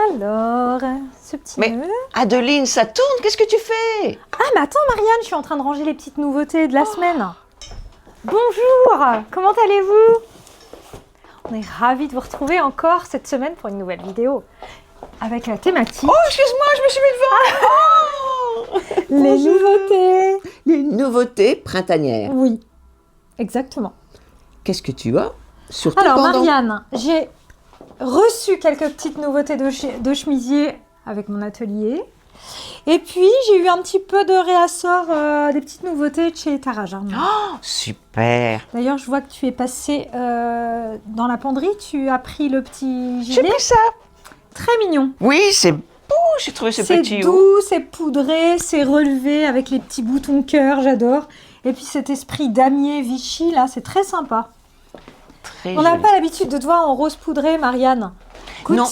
Alors, ce petit Mais nœud. Adeline, ça tourne, qu'est-ce que tu fais? Ah, mais attends, Marianne, je suis en train de ranger les petites nouveautés de la semaine. Bonjour, comment allez-vous? On est ravis de vous retrouver encore cette semaine pour une nouvelle vidéo avec la thématique. Oh, excuse-moi, je me suis mis devant. Les nouveautés. Les nouveautés printanières. Oui, exactement. Qu'est-ce que tu as? Surtout Alors, pendant... Marianne, j'ai reçu quelques petites nouveautés de chemisier avec mon atelier. Et puis, j'ai eu un petit peu de réassort des petites nouveautés de chez Tara Jarno. Oh, super. D'ailleurs, je vois que tu es passé dans la penderie. Tu as pris le petit J'ai gilet. pris ça. Très mignon. Oui, c'est beau, j'ai trouvé ce C'est petit haut. doux, c'est poudré, c'est relevé avec les petits boutons cœur, j'adore. Et puis cet esprit damier Vichy, là, c'est très sympa. Très On n'a joli. pas l'habitude de te voir en rose poudré, Marianne. Écoute, Non.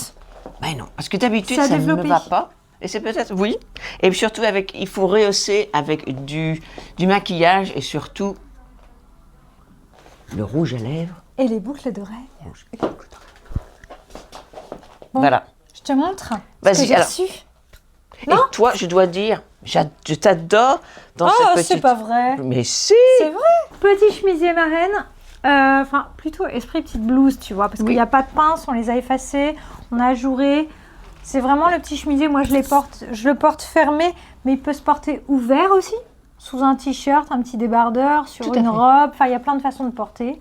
Ben non, parce que d'habitude, Ça a ça ne me développé. va pas. Et c'est peut-être, oui. Et puis surtout, il faut rehausser avec du maquillage et surtout le rouge à lèvres. Et les boucles d'oreilles. Bon, Voilà. je te montre ce Vas-y, que j'ai alors. reçu. Et toi, je dois dire, je t'adore dans Oh, cette petite... c'est pas vrai. Mais si. C'est vrai. Petit chemisier marraine. Enfin, plutôt esprit petite blouse, tu vois. Parce qu'il n'y a pas de pince, on les a effacés, on a ajouré. C'est vraiment le petit chemisier. Moi, je le porte fermé, mais il peut se porter ouvert aussi. Sous un t-shirt, un petit débardeur, sur Tout à une fait. robe. Enfin, il y a plein de façons de porter.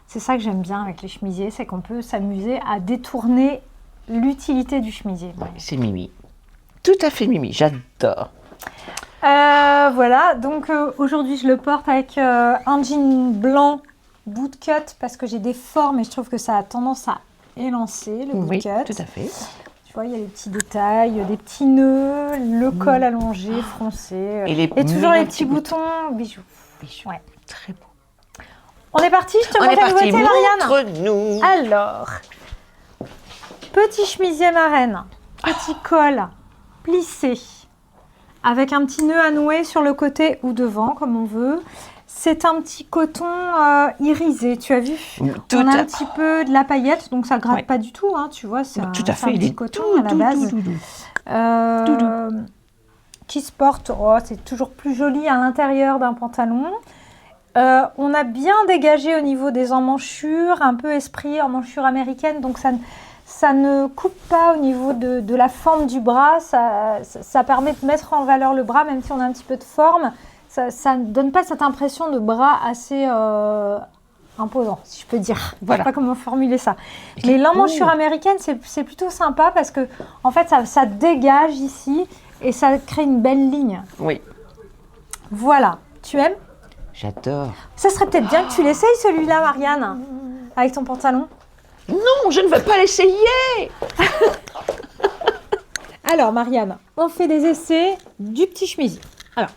C'est ça que j'aime bien avec les chemisiers, c'est qu'on peut s'amuser à détourner l'utilité du chemisier. C'est Mimi. Tout à fait Mimi, j'adore. Voilà, donc aujourd'hui je le porte avec un jean blanc bootcut parce que j'ai des formes et je trouve que ça a tendance à élancer le Oui, bootcut. tout à fait. Tu vois, il y a des petits détails, des petits nœuds, le col allongé, froncé Et les toujours mignons les petits petits boutons bijoux. Ouais. Très beau. On est parti, je te On montre est la parti, nouveauté, Marianne. montre-nous. Alors, petit chemisier marraine, petit col plissé, avec un petit nœud à nouer sur le côté ou devant, comme on veut. C'est un petit coton irisé, tu as vu? Tout On a à- un petit peu de la paillette, donc ça gratte Ouais. pas du tout, hein, tu vois. C'est Tout à c'est un fait, il petit est coton tout à la base. doux. Qui se porte, oh, c'est toujours plus joli à l'intérieur d'un pantalon. On a bien dégagé au niveau des emmanchures, un peu esprit emmanchure américaine, donc ça ne coupe pas au niveau de la forme du bras, ça permet de mettre en valeur le bras, même si on a un petit peu de forme, ça ne donne pas cette impression de bras assez imposant, si je peux dire. Voilà. Je sais pas comment formuler ça. Mais l'emmanchure américaine, c'est plutôt sympa parce que en fait, ça dégage ici et ça crée une belle ligne. Oui, Voilà. Tu aimes? j'adore. Ça serait peut-être bien que tu l'essayes celui-là, Marianne, avec ton pantalon. Non, je ne veux pas l'essayer. Alors, Marianne, on fait des essais du petit chemisier. Alors,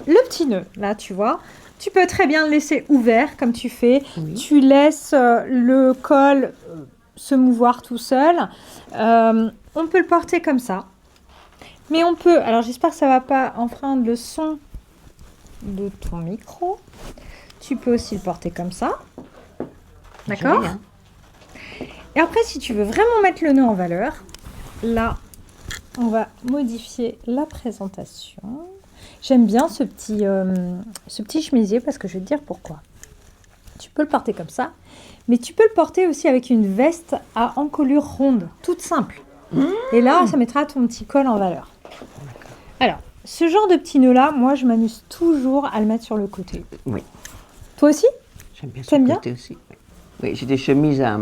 le petit nœud, là, tu vois, tu peux très bien le laisser ouvert, comme tu fais. Oui. Tu laisses le col se mouvoir tout seul. On peut le porter comme ça. Mais on peut, alors j'espère que ça ne va pas enfreindre le son de ton micro. Tu peux aussi le porter comme ça. D'accord? Joli, hein. Et après, si tu veux vraiment mettre le nœud en valeur, là, on va modifier la présentation. J'aime bien ce petit chemisier parce que je vais te dire pourquoi. Tu peux le porter comme ça, mais tu peux le porter aussi avec une veste à encolure ronde, toute simple. Et là, ça mettra ton petit col en valeur. Alors, ce genre de petit nœud-là, moi, je m'amuse toujours à le mettre sur le côté. Oui, Toi aussi? j'aime bien ce T'aimes bien? côté aussi. Oui, j'ai des chemises à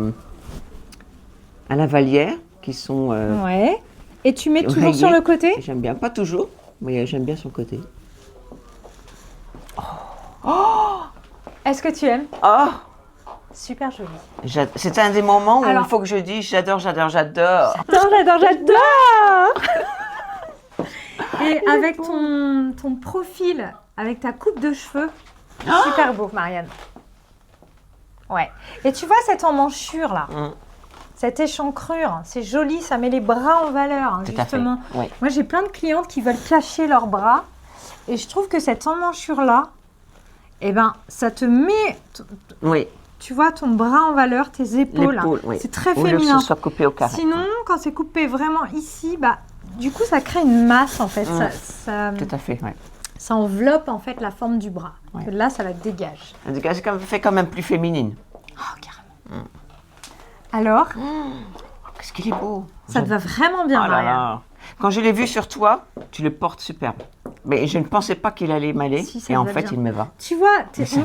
la Vallière qui sont... Ouais. Et tu mets toujours rayées. sur le côté? Et j'aime bien, pas toujours, mais j'aime bien son côté. Est-ce que tu aimes? Oh, Super joli. c'est un des moments où Alors- il faut que je dise j'adore, j'adore, j'adore. J'adore! Et avec ton profil, avec ta coupe de cheveux, super beau, Marianne. Ouais. Et tu vois cette emmanchure là, cette échancrure, c'est joli, ça met les bras en valeur, hein, Tout à fait, justement. oui. Moi, j'ai plein de clientes qui veulent cacher leurs bras, et je trouve que cette emmanchure là, eh ben, ça te met Oui, tu vois, ton bras en valeur, tes épaules. L'épaule, oui. C'est très Ou que féminin. ce soit coupé au carré. Sinon, quand c'est coupé vraiment ici, bah, du coup, ça crée une masse en fait. Ça Tout à fait, oui. ça enveloppe en fait la forme du bras. Ouais. Que là, ça la dégage. Ça fait quand même plus féminine. Oh, carrément. Alors, Qu'est-ce qu'il est beau. ça te va vraiment bien, Oh là Marianne. là. Quand je l'ai vu sur toi, tu le portes superbe. Mais je ne pensais pas qu'il allait m'aller. Si, ça Et te en va fait, bien. il me va. Tu vois,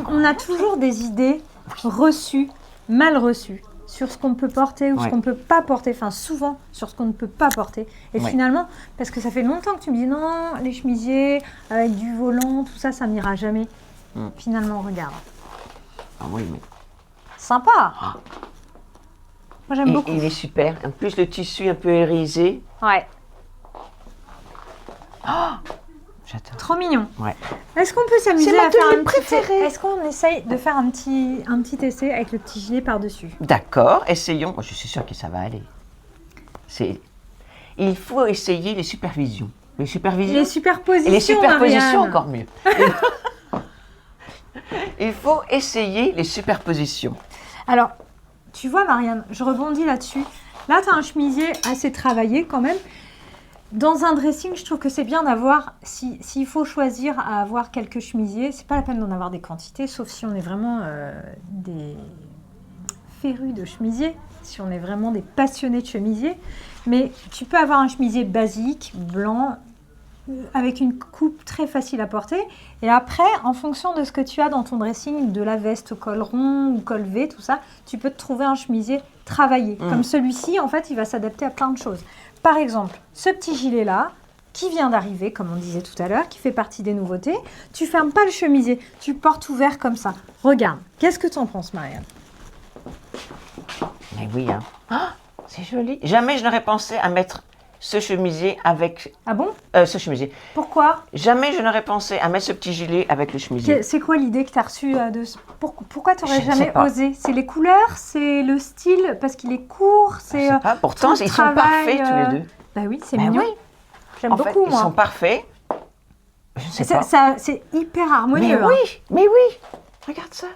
on a toujours des idées reçues, mal reçues, sur ce qu'on peut porter ou ce Ouais. qu'on ne peut pas porter. Enfin, souvent, sur ce qu'on ne peut pas porter. Et Ouais. finalement, parce que ça fait longtemps que tu me dis non, les chemisiers avec du volant, tout ça, ça n'ira jamais. Finalement, regarde. Ah oui, mais Sympa. Moi, j'aime beaucoup. il est super. En plus, le tissu un peu irisé. Ouais, J'adore. trop mignon. Ouais. Est-ce qu'on peut s'amuser C'est ma à faire tenue un petit... préférée. Est-ce qu'on essaye de faire un petit essai avec le petit gilet par-dessus? D'accord, essayons. Moi, je suis sûre que ça va aller. Il faut essayer les supervisions. Les supervisions. Les superpositions, Et les superpositions, Marianne. encore mieux. Il faut essayer les superpositions. Alors, tu vois, Marianne, je rebondis là-dessus. Là, tu as un chemisier assez travaillé quand même. Dans un dressing, je trouve que c'est bien d'avoir, s'il faut choisir à avoir quelques chemisiers, c'est pas la peine d'en avoir des quantités, sauf si on est vraiment des férus de chemisiers, si on est vraiment des passionnés de chemisiers. Mais tu peux avoir un chemisier basique, blanc, avec une coupe très facile à porter. Et après, en fonction de ce que tu as dans ton dressing, de la veste au col rond ou col V, tout ça, tu peux te trouver un chemisier travaillé. Comme celui-ci, en fait, il va s'adapter à plein de choses. Par exemple, ce petit gilet-là, qui vient d'arriver, comme on disait tout à l'heure, qui fait partie des nouveautés, tu fermes pas le chemisier, tu le portes ouvert comme ça. Regarde, qu'est-ce que tu en penses, Marianne? Mais oui, hein. Ah, c'est joli. Jamais je n'aurais pensé à mettre ce chemisier avec... Ah bon? ce chemisier. Pourquoi? Jamais je n'aurais pensé à mettre ce petit gilet avec le chemisier. C'est quoi l'idée que tu as reçue de pourquoi tu n'aurais Je ne sais jamais pas. osé? C'est les couleurs? C'est le style? Parce qu'il est court? Je C'est sais pas. Pourtant, tout le ils sont travail, parfaits tous les deux. Bah oui, c'est Ben mignon. oui. J'aime En fait, beaucoup, ils moi. sont parfaits. Je ne sais pas. C'est hyper harmonieux. Mais oui, mais oui. Regarde ça.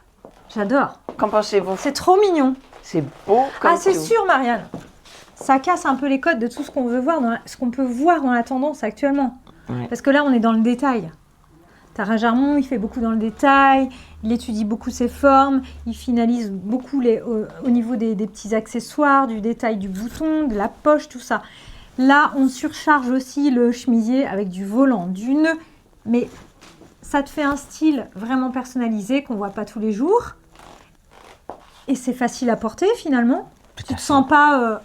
J'adore. Qu'en pensez-vous? C'est trop mignon. C'est beau comme Ah, c'est tout. sûr, Marianne. Ça casse un peu les codes de tout ce qu'on veut voir, ce qu'on peut voir dans la tendance actuellement. Ouais. Parce que là, on est dans le détail. Tara Jarmon, il fait beaucoup dans le détail, il étudie beaucoup ses formes, il finalise beaucoup au niveau des petits accessoires, du détail du bouton, de la poche, tout ça. Là, on surcharge aussi le chemisier avec du volant, du nœud. Mais ça te fait un style vraiment personnalisé qu'on ne voit pas tous les jours. Et c'est facile à porter finalement. Tu ne te sens pas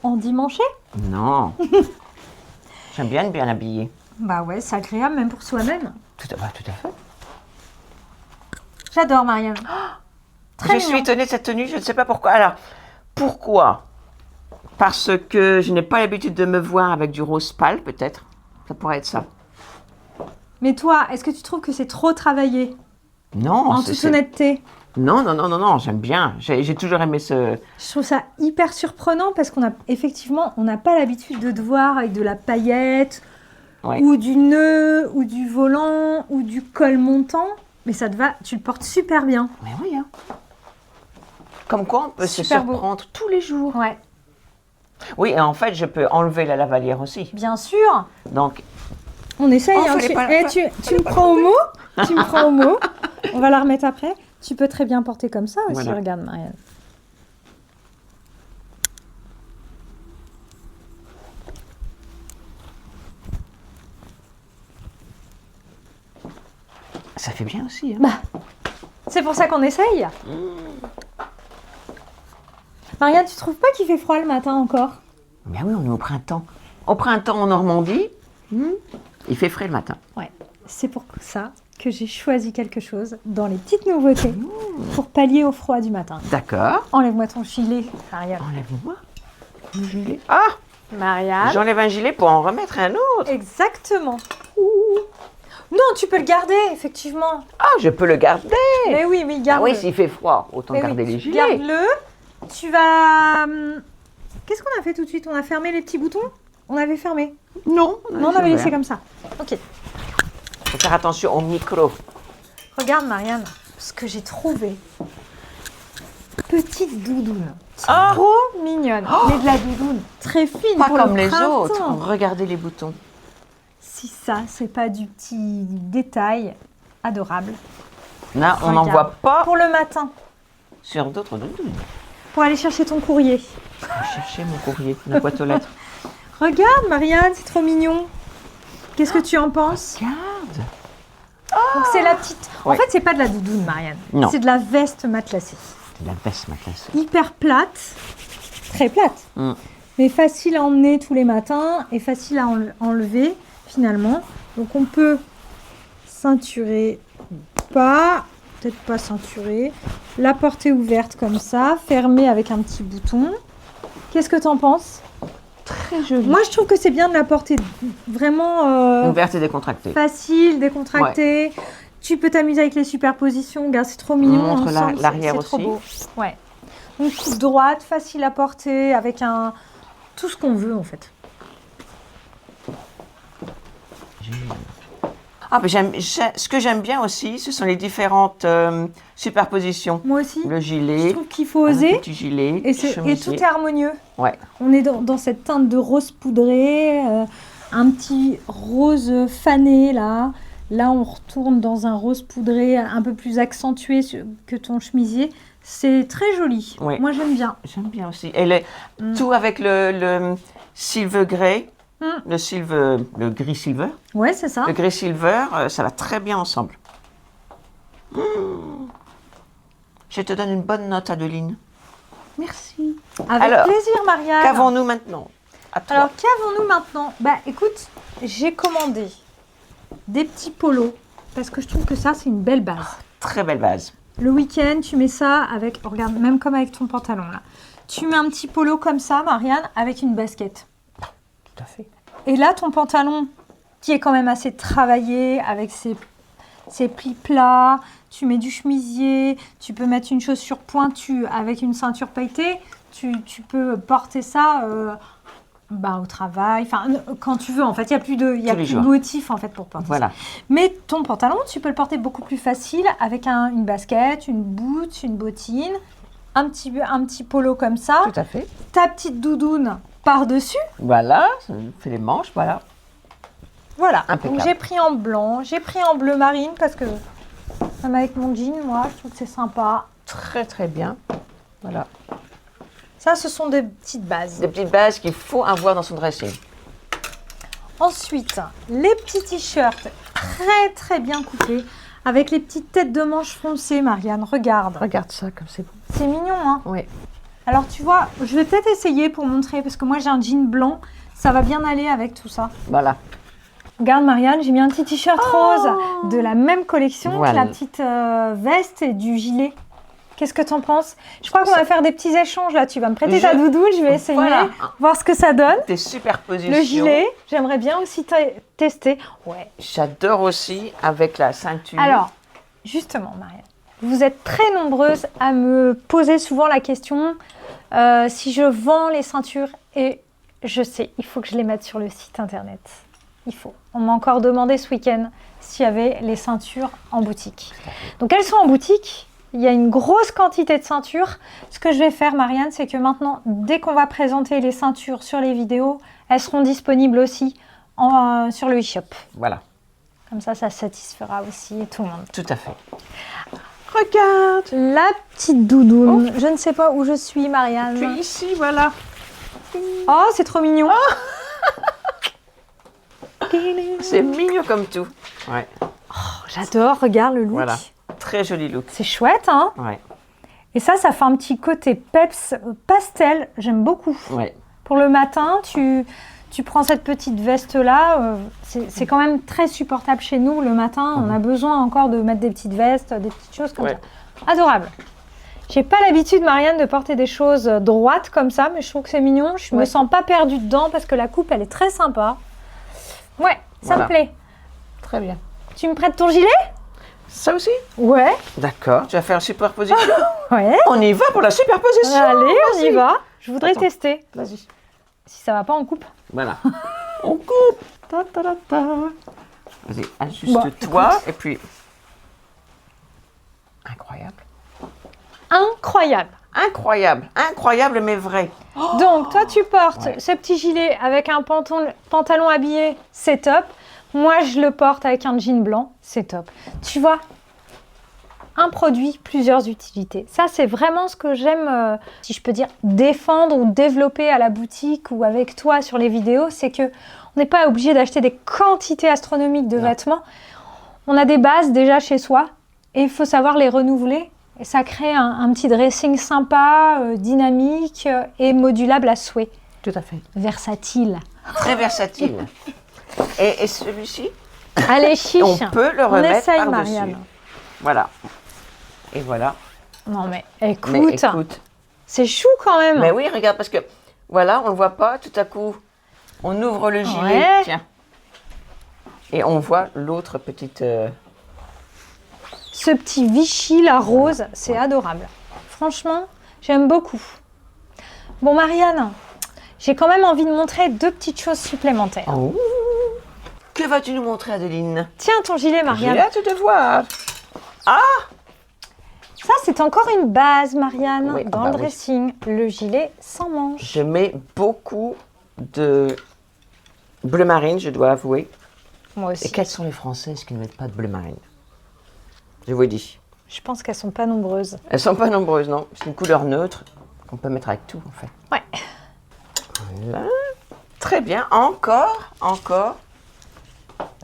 endimanché? Non. J'aime bien être bien habillée. Bah ouais, c'est agréable même pour soi-même. Tout à fait. J'adore, Marianne. Très Je suis mignon. étonnée de cette tenue, je ne sais pas pourquoi. Alors, pourquoi? Parce que je n'ai pas l'habitude de me voir avec du rose pâle, peut-être. Ça pourrait être ça. Mais toi, est-ce que tu trouves que c'est trop travaillé? Non, En toute honnêteté. Non, j'aime bien. J'ai toujours aimé ce... Je trouve ça hyper surprenant parce qu'on a effectivement, on n'a pas l'habitude de te voir avec de la paillette Ouais. ou du nœud ou du volant ou du col montant. Mais ça te va, tu le portes super bien. Mais oui, hein. Comme quoi, on peut se Super beau. surprendre tous les jours. Ouais, Oui, et en fait, je peux enlever la lavalière aussi. bien sûr. Donc, On essaye. Oh, Hein, fallait pas- tu me prends au mot. Tu me prends au mot. On va la remettre après. Tu peux très bien porter comme ça aussi. Voilà. Regarde, Marianne. ça fait bien aussi. Hein. Bah, c'est pour ça qu'on essaye. Marianne, tu trouves pas qu'il fait froid le matin encore? Mais oui, on est au printemps. Au printemps en Normandie, il fait frais le matin. Ouais, c'est pour ça que j'ai choisi quelque chose dans les petites nouveautés pour pallier au froid du matin. D'accord. Enlève-moi ton gilet, Marianne. Enlève-moi le gilet. Ah, Marianne. j'enlève un gilet pour en remettre un autre. Exactement. Non, tu peux le garder, effectivement. Ah, je peux le garder. Mais oui, Ah garde-le. oui, s'il fait froid, autant Mais garder oui, les gilets. garde-le. Tu vas... Qu'est-ce qu'on a fait tout de suite? On a fermé les petits boutons? On avait fermé. Non, Non, on avait laissé comme ça. Ok. Faut faire attention au micro. Regarde, Marianne, ce que j'ai trouvé. petite doudoune. Ah. Trop mignonne. Mais de la doudoune très fine Pas pour comme le les printemps. autres. Regardez les boutons. Si ça, c'est pas du petit détail adorable. Là, on n'en Regarde. voit pas Pour le matin, sur d'autres doudounes. pour aller chercher ton courrier. Je vais chercher mon courrier, la boîte aux lettres. Regarde, Marianne, c'est trop mignon. Qu'est-ce que tu en penses? Regarde. Donc c'est la petite... En Ouais. fait, c'est pas de la doudoune, Marianne. Non. C'est de la veste matelassée. C'est la veste matelassée. Hyper plate. Très plate. Mm. Mais facile à emmener tous les matins et facile à enlever, finalement. Donc on peut ceinturer pas, peut-être pas ceinturer. La porter ouverte comme ça, fermée avec un petit bouton. Qu'est-ce que tu en penses? Très joli. Moi, je trouve que c'est bien de la porter vraiment Ouverte et décontractée. facile, décontractée. Tu peux t'amuser avec les superpositions. Regarde, c'est trop mignon. montre ensemble, l'arrière c'est trop aussi. beau. Ouais. Une coupe droite, facile à porter, avec un tout ce qu'on veut en fait. Ah, mais ce que j'aime bien aussi, ce sont les différentes superpositions. Moi aussi. Le Je gilet, trouve qu'il faut un oser. petit gilet, Et tout chemisier. est harmonieux. Ouais. On est dans cette teinte de rose poudré, un petit rose fané là. Là, on retourne dans un rose poudré un peu plus accentué que ton chemisier. C'est très joli. Oui. Moi, j'aime bien. J'aime bien aussi. Et tout avec le silver grey, Mm. le gris silver. Ouais, c'est ça. Le gris silver, ça va très bien ensemble. Mm. Je te donne une bonne note, Adeline. Merci. Avec Alors, plaisir, Marianne. Qu'avons-nous maintenant? À toi. Alors, qu'avons-nous maintenant? Bah, écoute, j'ai commandé des petits polos parce que je trouve que ça, c'est une belle base. Très belle base. Le week-end, tu mets ça avec, regarde, même comme avec ton pantalon là. Tu mets un petit polo comme ça, Marianne, avec une basket. Tout à fait. Et là, ton pantalon, qui est quand même assez travaillé, avec ses plis plats, tu mets du chemisier, tu peux mettre une chaussure pointue avec une ceinture pailletée, tu peux porter ça au travail, enfin, quand tu veux. En fait, il n'y a plus de jours. motif en fait, pour porter ça. Voilà. Mais ton pantalon, tu peux le porter beaucoup plus facile avec une basket, une boot, une bottine, un petit polo comme ça, Tout à fait. ta petite doudoune par-dessus. Voilà, ça fait les manches, voilà. Voilà, Impeccable. donc j'ai pris en blanc, j'ai pris en bleu marine parce que même avec mon jean, moi, je trouve que c'est sympa. Très très bien. Voilà. Ça, ce sont des petites bases. Des petites bases qu'il faut avoir dans son dressing. Ensuite, les petits t-shirts très très bien coupés avec les petites têtes de manches foncées, Marianne, regarde. Regarde ça comme c'est beau. C'est mignon, hein? Oui. Alors, tu vois, je vais peut-être essayer pour montrer parce que moi, j'ai un jean blanc. Ça va bien aller avec tout ça. Voilà. Regarde, Marianne, j'ai mis un petit t-shirt rose de la même collection que Voilà. la petite veste et du gilet. Qu'est-ce que t'en penses? Je crois qu'on va faire des petits échanges là. Tu vas me prêter ta doudoune, je vais essayer, Voilà. voir ce que ça donne. Des superpositions. Le gilet, j'aimerais bien aussi tester. Ouais. J'adore aussi avec la ceinture. Alors, justement, Marianne, vous êtes très nombreuses à me poser souvent la question si je vends les ceintures, et je sais, il faut que je les mette sur le site internet. Il faut. On m'a encore demandé ce week-end s'il y avait les ceintures en boutique. Donc, elles sont en boutique. Il y a une grosse quantité de ceintures. Ce que je vais faire, Marianne, c'est que maintenant, dès qu'on va présenter les ceintures sur les vidéos, elles seront disponibles aussi sur le e-shop. Voilà. Comme ça satisfera aussi tout le monde. Tout à fait. Regarde. La petite doudoune. Je ne sais pas où je suis, Marianne. Puis ici, voilà. Oh, c'est trop mignon. C'est mignon comme tout. Ouais. J'adore, regarde le look. Voilà. Très joli look. C'est chouette, hein? Ouais. Et ça fait un petit côté peps pastel. J'aime beaucoup. Ouais. Pour le matin, tu prends cette petite veste-là. C'est quand même très supportable chez nous le matin. On a besoin encore de mettre des petites vestes, des petites choses comme ça. Adorable. J'ai pas l'habitude, Marianne, de porter des choses droites comme ça, mais je trouve que c'est mignon. Je me sens pas perdue dedans parce que la coupe, elle est très sympa. Ouais, ça me plaît. Très bien. Tu me prêtes ton gilet? Ça aussi? Ouais. D'accord. Tu vas faire une superposition? Ouais. On y va pour la superposition. Allez, on y Vas-y. va. Je voudrais Attends. tester. Vas-y. Si ça va pas, on coupe. Voilà. On coupe. Ta, ta, ta, ta. Vas-y, ajuste-toi et puis... Incroyable. Incroyable. incroyable, incroyable mais vrai. Donc, toi, tu portes Ouais. ce petit gilet avec un pantalon habillé, c'est top. Moi, je le porte avec un jean blanc, c'est top. Tu vois, un produit, plusieurs utilités. Ça, c'est vraiment ce que j'aime, si je peux dire, défendre ou développer à la boutique ou avec toi sur les vidéos, c'est que on n'est pas obligé d'acheter des quantités astronomiques de Non. vêtements. On a des bases déjà chez soi et il faut savoir les renouveler. Et ça crée un petit dressing sympa, dynamique et modulable à souhait. Tout à fait. Versatile. Très versatile. Et celui-ci, Allez, chiche. on peut le On remettre essaye, par-dessus. Marianne. Voilà. Et voilà. Non, mais écoute, Mais écoute. c'est chou quand même. Mais oui, regarde, parce que voilà, on le voit pas, tout à coup, on ouvre le gilet, Ouais. tiens. Et on voit l'autre petite... Ce petit Vichy, la rose, c'est adorable. Franchement, j'aime beaucoup. Bon, Marianne, j'ai quand même envie de montrer deux petites choses supplémentaires. Oh. Que vas-tu nous montrer, Adeline? Tiens, ton gilet, J'ai Marianne. hâte de voir. Ça, c'est encore une base, Marianne, Oui, dans bah le oui. dressing. Le gilet sans manches. Je mets beaucoup de bleu marine, je dois avouer. Moi Et aussi. quelles sont les Françaises qui ne mettent pas de bleu marine? Je vous dis. Je pense qu'elles sont pas nombreuses. Elles sont pas nombreuses, non. C'est une couleur neutre qu'on peut mettre avec tout, en fait. Ouais. Voilà. Très bien. Encore.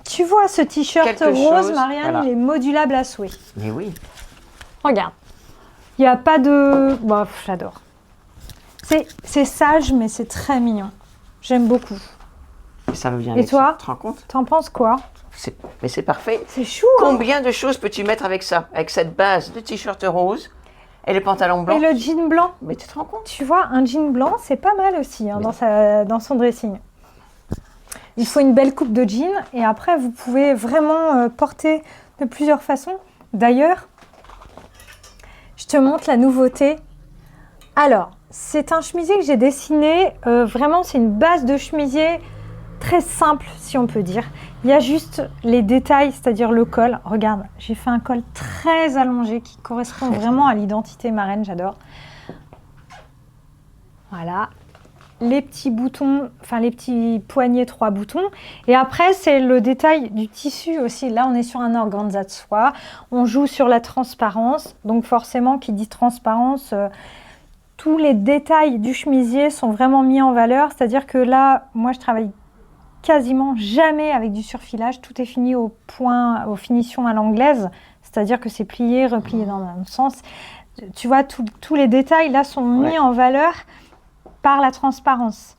Tu vois ce t-shirt Quelque rose, chose, Marianne, voilà. il est modulable à souhait. Mais oui. Regarde. Il n'y a pas de... Bon, j'adore. C'est sage, mais c'est très mignon. J'aime beaucoup. Et ça va bien Et avec toi ça. Tu te rends compte? T'en penses quoi? Mais c'est parfait. C'est chou, hein? Combien de choses peux-tu mettre avec ça? Avec cette base de t-shirt rose et les pantalons blancs? Et le jean blanc? Mais tu te rends compte? Tu vois, un jean blanc, c'est pas mal aussi hein, Oui. dans son dressing. Il faut une belle coupe de jean et après, vous pouvez vraiment porter de plusieurs façons. D'ailleurs, je te montre la nouveauté. Alors, c'est un chemisier que j'ai dessiné. Vraiment, c'est une base de chemisier très simple, si on peut dire. Il y a juste les détails, c'est-à-dire le col. Regarde, j'ai fait un col très allongé qui correspond vraiment à l'identité marraine, j'adore. Voilà. Les petits boutons, enfin les petits poignets 3 boutons. Et après, c'est le détail du tissu aussi. Là, on est sur un organza de soie. On joue sur la transparence. Donc forcément, qui dit transparence, tous les détails du chemisier sont vraiment mis en valeur. C'est-à-dire que là, moi, je travaille quasiment jamais avec du surfilage. Tout est fini au point, aux finitions à l'anglaise. C'est-à-dire que c'est plié, replié dans le même sens. Tu vois, tous les détails là sont mis en valeur par la transparence.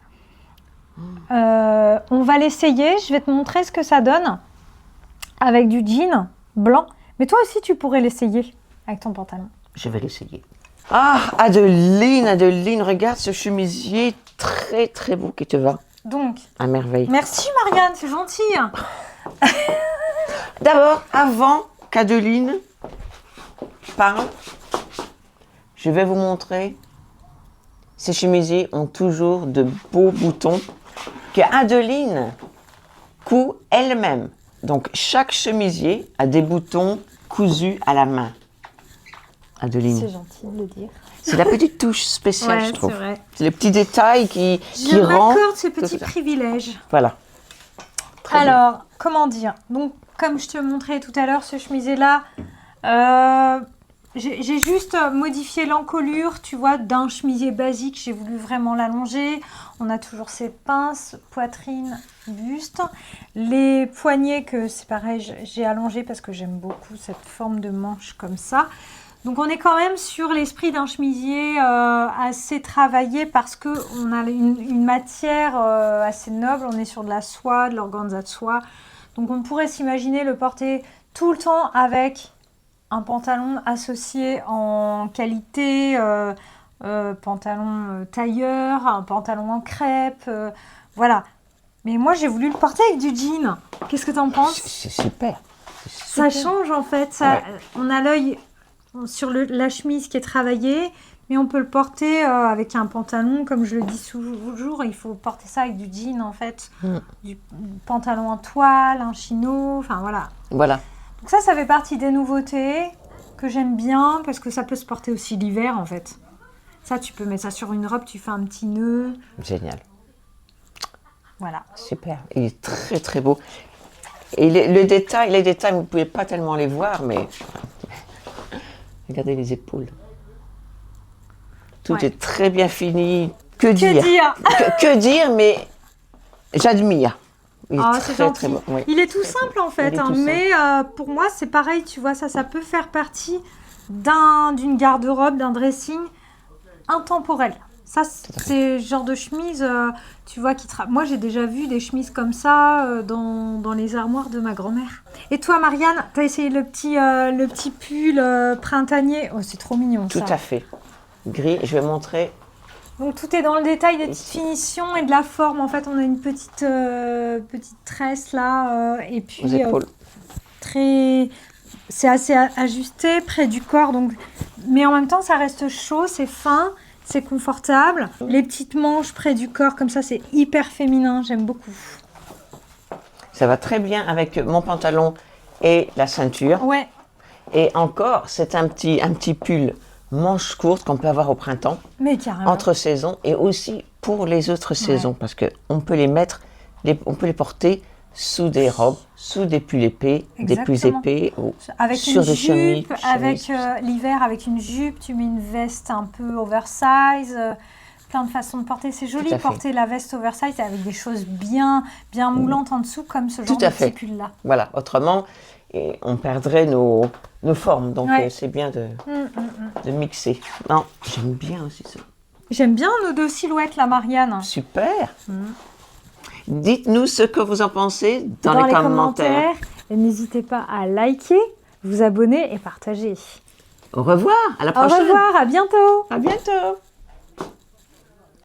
On va l'essayer. Je vais te montrer ce que ça donne avec du jean blanc. Mais toi aussi, tu pourrais l'essayer avec ton pantalon. Je vais l'essayer. Ah, Adeline, regarde ce chemisier très très beau qui te va. Donc, À merveille. merci Marianne, c'est gentil. D'abord, avant qu'Adeline parle, je vais vous montrer. Ces chemisiers ont toujours de beaux boutons que Adeline coud elle-même. Donc, chaque chemisier a des boutons cousus à la main. Adeline. C'est gentil de le dire. C'est la petite touche spéciale, je trouve. c'est vrai. C'est les petits détails qui Je rendent... m'accorde ce petit tout ça. privilège. Voilà. Très bien. Alors, comment dire? Donc, comme je te montrais tout à l'heure, ce chemisier-là, j'ai juste modifié l'encolure, tu vois, d'un chemisier basique. J'ai voulu vraiment l'allonger. On a toujours ces pinces, poitrine, buste. Les poignets, que c'est pareil, j'ai allongé parce que j'aime beaucoup cette forme de manche comme ça. Donc on est quand même sur l'esprit d'un chemisier assez travaillé parce qu'on a une matière assez noble. On est sur de la soie, de l'organza de soie. Donc on pourrait s'imaginer le porter tout le temps avec un pantalon associé en qualité, pantalon tailleur, un pantalon en crêpe, voilà. Mais moi j'ai voulu le porter avec du jean. Qu'est-ce que tu en penses? C'est super. Ça change en fait. Ça, Ouais. On a l'œil sur la chemise qui est travaillée, mais on peut le porter avec un pantalon, comme je le dis toujours, il faut porter ça avec du jean en fait, du pantalon en toile, un chino, enfin voilà. Voilà. Donc ça fait partie des nouveautés que j'aime bien parce que ça peut se porter aussi l'hiver en fait. Ça, tu peux mettre ça sur une robe, tu fais un petit nœud. Génial. Voilà. Super. Il est très, très beau. Et les détails, vous ne pouvez pas tellement les voir, mais regardez les épaules. Tout Ouais. est très bien fini. Que Que dire? dire? Que dire, mais j'admire. Il est Ah, c'est très, gentil. très beau. Oui. Il est tout simple en fait, Il est hein, tout simple. mais pour moi c'est pareil, tu vois, ça peut faire partie d'une garde-robe, d'un dressing intemporel. Ça, c'est le genre de chemise, tu vois, moi j'ai déjà vu des chemises comme ça dans les armoires de ma grand-mère. Et toi, Marianne, t'as essayé le petit pull printanier? Oh, c'est trop mignon Tout ça. à fait. Gris, je vais montrer. Donc tout est dans le détail des petites Ici. finitions et de la forme. En fait, on a une petite tresse là et Aux puis épaules. c'est assez ajusté près du corps. Donc, mais en même temps, ça reste chaud, c'est fin, c'est confortable. Les petites manches près du corps, comme ça, c'est hyper féminin. J'aime beaucoup. Ça va très bien avec mon pantalon et la ceinture. Ouais, Et encore, c'est un petit pull manche courte qu'on peut avoir au printemps, mais carrément. entre saisons, et aussi pour les autres saisons, parce qu'on peut les mettre, on peut les porter sous des robes, sous des pulls épais, des plus Exactement. épais, ou Avec sur une des jupe, chemises. avec l'hiver, avec une jupe, tu mets une veste un peu oversize. Plein de façons de porter. C'est joli Tout à de fait. porter la veste oversize avec des choses bien moulantes en dessous, comme ce genre Tout à de fait. petit pull-là. Voilà, autrement, on perdrait nos formes, donc Ouais. c'est bien de mixer. Non, j'aime bien aussi ça. J'aime bien nos deux silhouettes, là, Marianne. Super. Dites-nous ce que vous en pensez dans les commentaires. Et n'hésitez pas à liker, vous abonner et partager. Au revoir, à la Au prochaine. revoir, à bientôt. À bientôt.